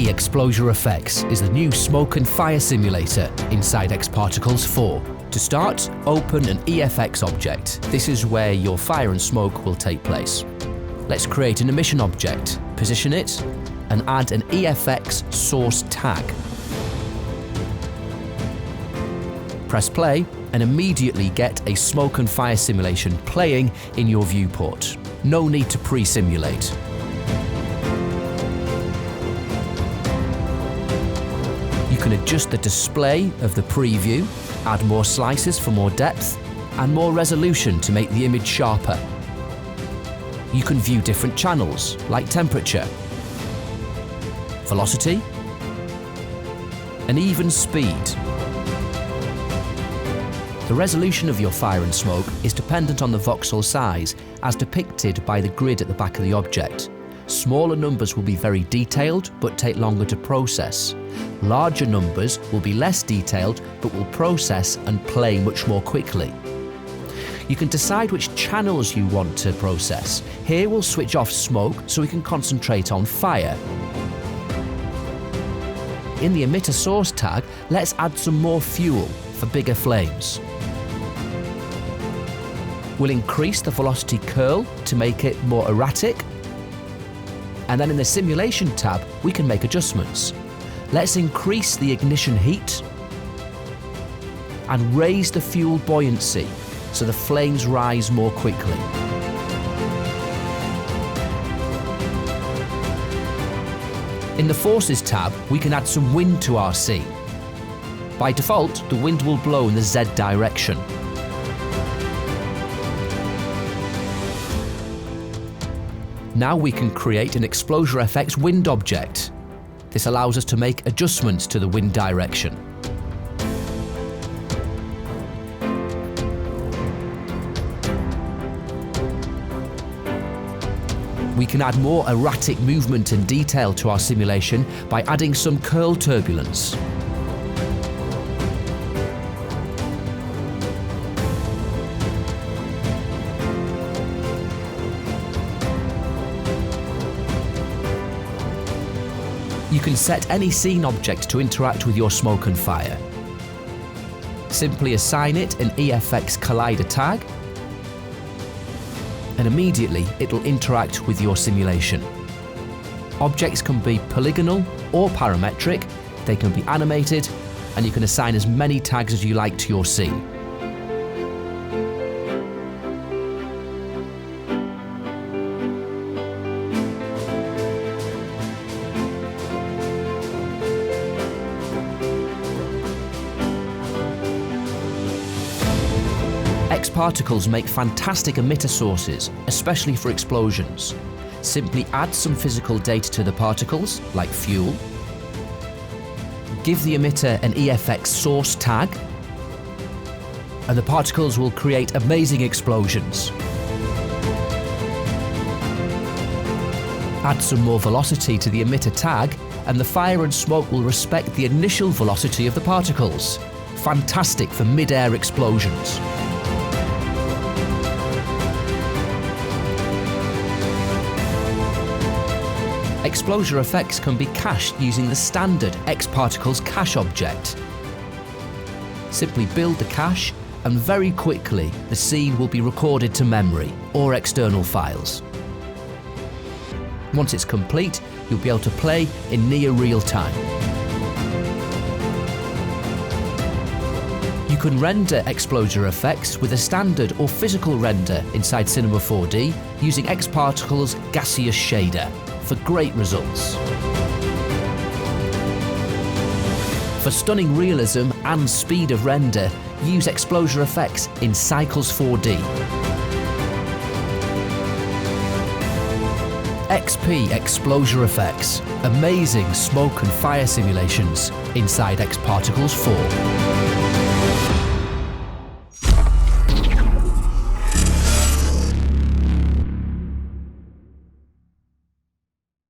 xpExplosiaFX is the new smoke and fire simulator inside xParticles 4. To start, open an EFX object. This is where your fire and smoke will take place. Let's create an emission object, position it, and add an EFX source tag. Press play and immediately get a smoke and fire simulation playing in your viewport. No need to pre-simulate. You can adjust the display of the preview, add more slices for more depth, and more resolution to make the image sharper. You can view different channels, like temperature, velocity, and even speed. The resolution of your fire and smoke is dependent on the voxel size, as depicted by the grid at the back of the object. Smaller numbers will be very detailed, but take longer to process. Larger numbers will be less detailed, but will process and play much more quickly. You can decide which channels you want to process. Here we'll switch off smoke so we can concentrate on fire. In the emitter source tag, let's add some more fuel for bigger flames. We'll increase the velocity curl to make it more erratic. And then in the simulation tab, we can make adjustments. Let's increase the ignition heat and raise the fuel buoyancy so the flames rise more quickly. In the Forces tab, we can add some wind to our scene. By default, the wind will blow in the Z direction. Now we can create an xpExplosiaFX wind object. This allows us to make adjustments to the wind direction. We can add more erratic movement and detail to our simulation by adding some curl turbulence. You can set any scene object to interact with your smoke and fire. Simply assign it an EFX collider tag, and immediately it will interact with your simulation. Objects can be polygonal or parametric, they can be animated, and you can assign as many tags as you like to your scene. xParticles make fantastic emitter sources, especially for explosions. Simply add some physical data to the particles, like fuel. Give the emitter an EFX source tag, and the particles will create amazing explosions. Add some more velocity to the emitter tag, and the fire and smoke will respect the initial velocity of the particles. Fantastic for mid-air explosions. xpExplosiaFX can be cached using the standard xParticles cache object. Simply build the cache, and very quickly the scene will be recorded to memory or external files. Once it's complete, you'll be able to play in near real time. You can render xpExplosiaFX with a standard or physical render inside Cinema 4D using xParticles gaseous shader for great results. For stunning realism and speed of render, use xpExplosiaFX in Cycles 4D. xpExplosiaFX, amazing smoke and fire simulations inside xParticles 4.